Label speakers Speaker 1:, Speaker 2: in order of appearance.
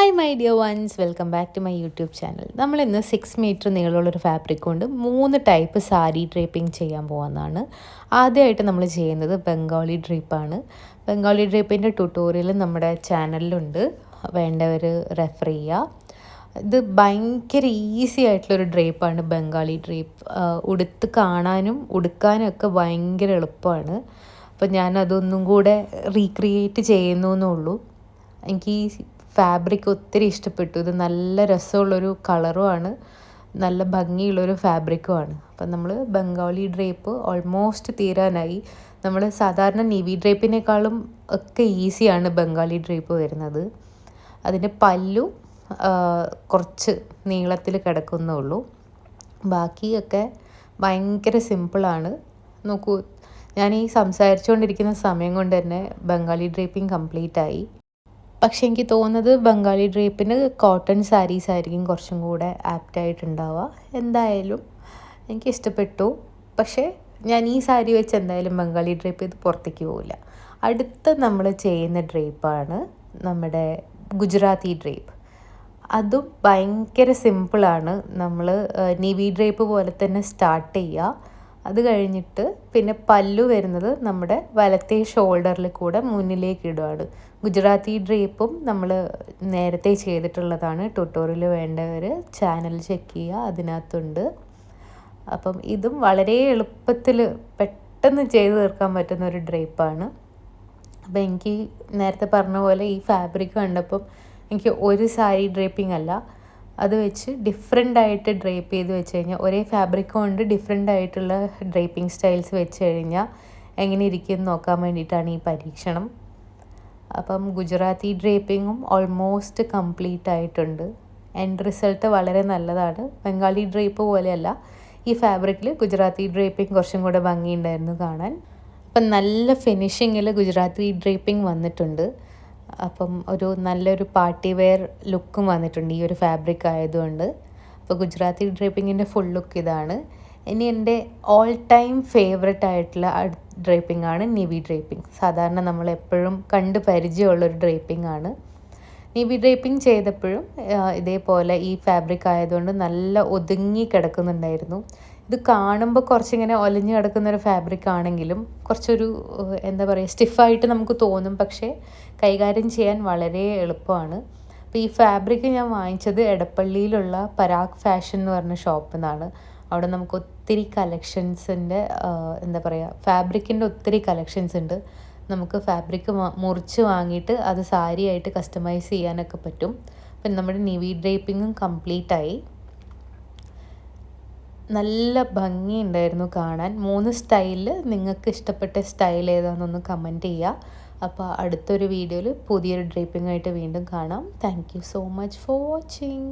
Speaker 1: Hi my dear ones, welcome back to my YouTube channel. നമ്മളിന്ന് 6 metre നീളമുള്ളൊരു fabric കൊണ്ട് 3 type sari draping ചെയ്യാൻ പോകുന്നതാണ്. ആദ്യമായിട്ട് നമ്മൾ ചെയ്യുന്നത് ബംഗാളി ഡ്രേപ്പാണ്. ബംഗാളി ഡ്രേപ്പിൻ്റെ ട്യൂട്ടോറിയൽ നമ്മുടെ ചാനലിലുണ്ട്, വേണ്ടവർ റെഫർ ചെയ്യുക. ഇത് ഭയങ്കര ഈസി ആയിട്ടുള്ളൊരു ഡ്രേപ്പാണ് ബംഗാളി ഡ്രേപ്പ്. ഉടുത്ത് കാണാനും ഉടുക്കാനും ഒക്കെ ഭയങ്കര എളുപ്പമാണ്. അപ്പോൾ ഞാനതൊന്നും കൂടെ റീക്രിയേറ്റ് ചെയ്യുന്നു എന്നുള്ളൂ. എനിക്ക് ഈ ഫാബ്രിക് ഒത്തിരി ഇഷ്ടപ്പെട്ടു. ഇത് നല്ല രസമുള്ളൊരു കളറുമാണ്, നല്ല ഭംഗിയുള്ളൊരു ഫാബ്രിക്കുമാണ്. അപ്പം നമ്മൾ ബംഗാളി ഡ്രേപ്പ് ഓൾമോസ്റ്റ് തീരാനായി. നമ്മൾ സാധാരണ നീവി ഡ്രേപ്പിനേക്കാളും ഒക്കെ ഈസിയാണ് ബംഗാളി ഡ്രേപ്പ് വരുന്നത്. അതിൻ്റെ പല്ലു കുറച്ച് നീളത്തിൽ കിടക്കുന്നുള്ളൂ, ബാക്കിയൊക്കെ ഭയങ്കര സിമ്പിളാണ്. നോക്കൂ, ഞാൻ ഈ സംസാരിച്ചുകൊണ്ടിരിക്കുന്ന സമയം കൊണ്ട് തന്നെ ബംഗാളി ഡ്രേപ്പിംഗ് കംപ്ലീറ്റ് ആയി. പക്ഷെ എനിക്ക് തോന്നുന്നത് ബംഗാളി ഡ്രേപ്പിന് കോട്ടൺ സാരീസ് ആയിരിക്കും കുറച്ചും കൂടെ ആപ്റ്റായിട്ടുണ്ടാവുക. എന്തായാലും എനിക്ക് ഇഷ്ടപ്പെട്ടു. പക്ഷേ ഞാൻ ഈ സാരി വെച്ച് എന്തായാലും ബംഗാളി ഡ്രേപ്പ് ഇത് പുറത്തേക്ക് പോവില്ല. അടുത്ത നമ്മൾ ചെയ്യുന്ന ഡ്രേപ്പാണ് നമ്മുടെ ഗുജറാത്തി ഡ്രേപ്പ്. അതും ഭയങ്കര സിമ്പിളാണ്. നമ്മൾ നീവി ഡ്രേപ്പ് പോലെ തന്നെ സ്റ്റാർട്ട് ചെയ്യുക. അത് കഴിഞ്ഞിട്ട് പിന്നെ പല്ലു വരുന്നത് നമ്മുടെ വലത്തെ ഷോൾഡറിൽ കൂടെ മുന്നിലേക്ക് ഇടുകയാണ്. ഗുജറാത്തി ഡ്രേപ്പും നമ്മൾ നേരത്തെ ചെയ്തിട്ടുള്ളതാണ്. ട്യൂട്ടോറിയൽ വേണ്ടവർ ചാനൽ ചെക്ക് ചെയ്യുക, അതിനകത്തുണ്ട്. അപ്പം ഇതും വളരെ എളുപ്പത്തിൽ പെട്ടെന്ന് ചെയ്ത് തീർക്കാൻ പറ്റുന്ന ഒരു ഡ്രേപ്പാണ്. അപ്പം എനിക്ക് നേരത്തെ പറഞ്ഞ പോലെ ഈ ഫാബ്രിക് കണ്ടപ്പം എനിക്ക് ഒരു സാരി ഡ്രേപ്പിംഗ് അല്ല, അത് വെച്ച് ഡിഫറെൻ്റ് ആയിട്ട് ഡ്രേപ്പ് ചെയ്ത് വെച്ച് കഴിഞ്ഞാൽ, ഒരേ ഫാബ്രിക് കൊണ്ട് ഡിഫറെൻ്റ് ആയിട്ടുള്ള ഡ്രേപ്പിംഗ് സ്റ്റൈൽസ് വെച്ച് കഴിഞ്ഞാൽ എങ്ങനെ ഇരിക്കും നോക്കാൻ വേണ്ടിയിട്ടാണ് ഈ പരീക്ഷണം. അപ്പം ഗുജറാത്തി ഡ്രേപ്പിങ്ങും ഓൾമോസ്റ്റ് കംപ്ലീറ്റ് ആയിട്ടുണ്ട്. എൻഡ് റിസൾട്ട് വളരെ നല്ലതാണ്. ബംഗാളി ഡ്രേപ്പ് പോലെയല്ല, ഈ ഫാബ്രിക്കിൽ ഗുജറാത്തി ഡ്രേപ്പിംഗ് കുറച്ചും കൂടെ ഭംഗിയുണ്ടായിരുന്നു കാണാൻ. അപ്പം നല്ല ഫിനിഷിങ്ങിൽ ഗുജറാത്തി ഡ്രേപ്പിംഗ് വന്നിട്ടുണ്ട്. അപ്പം ഒരു നല്ലൊരു പാർട്ടി വെയർ ലുക്കും വന്നിട്ടുണ്ട് ഈ ഒരു ഫാബ്രിക് ആയതുകൊണ്ട്. അപ്പോൾ ഗുജറാത്തി ഡ്രേപ്പിങ്ങിൻ്റെ ഫുൾ ലുക്ക് ഇതാണ്. ഇനി എൻ്റെ ഓൾ ടൈം ഫേവററ്റ് ആയിട്ടുള്ള ഡ്രേപ്പിംഗ് ആണ് നീവി ഡ്രേപ്പിംഗ്. സാധാരണ നമ്മൾ എപ്പോഴും കണ്ട് പരിചയമുള്ളൊരു ഡ്രേപ്പിംഗ് ആണ്. നീവി ഡ്രേപ്പിംഗ് ചെയ്തപ്പോഴും ഇതേപോലെ ഈ ഫാബ്രിക് ആയതുകൊണ്ട് നല്ല ഒതുങ്ങി കിടക്കുന്നുണ്ടായിരുന്നു. ഇത് കാണുമ്പോൾ കുറച്ചിങ്ങനെ ഒലഞ്ഞു കിടക്കുന്നൊരു ഫാബ്രിക് ആണെങ്കിലും കുറച്ചൊരു എന്താ പറയുക, സ്റ്റിഫായിട്ട് നമുക്ക് തോന്നും. പക്ഷേ കൈകാര്യം ചെയ്യാൻ വളരെ എളുപ്പമാണ്. അപ്പോൾ ഈ ഫാബ്രിക് ഞാൻ വാങ്ങിച്ചത് എടപ്പള്ളിയിലുള്ള പരാഗ് ഫാഷൻ എന്ന് പറഞ്ഞ ഷോപ്പിൽ നിന്നാണ്. അവിടെ നമുക്ക് ഒത്തിരി കളക്ഷൻസിൻ്റെ എന്താ പറയുക, ഫാബ്രിക്കിൻ്റെ ഒത്തിരി കളക്ഷൻസ് ഉണ്ട്. നമുക്ക് ഫാബ്രിക് മുറിച്ച് വാങ്ങിയിട്ട് അത് സാരിയായിട്ട് കസ്റ്റമൈസ് ചെയ്യാനൊക്കെ പറ്റും. അപ്പം നമ്മുടെ നീവി ഡ്രേപ്പിങ്ങും കംപ്ലീറ്റായി. നല്ല ഭംഗിയുണ്ടായിരുന്നു കാണാൻ. 3 സ്റ്റൈലിൽ നിങ്ങൾക്ക് ഇഷ്ടപ്പെട്ട സ്റ്റൈൽ ഏതാണെന്നൊന്ന് കമൻറ്റ് ചെയ്യുക. അപ്പോൾ അടുത്തൊരു വീഡിയോയിൽ പുതിയൊരു ഡ്രേപ്പിംഗ് ആയിട്ട് വീണ്ടും കാണാം. Thank you so much for watching.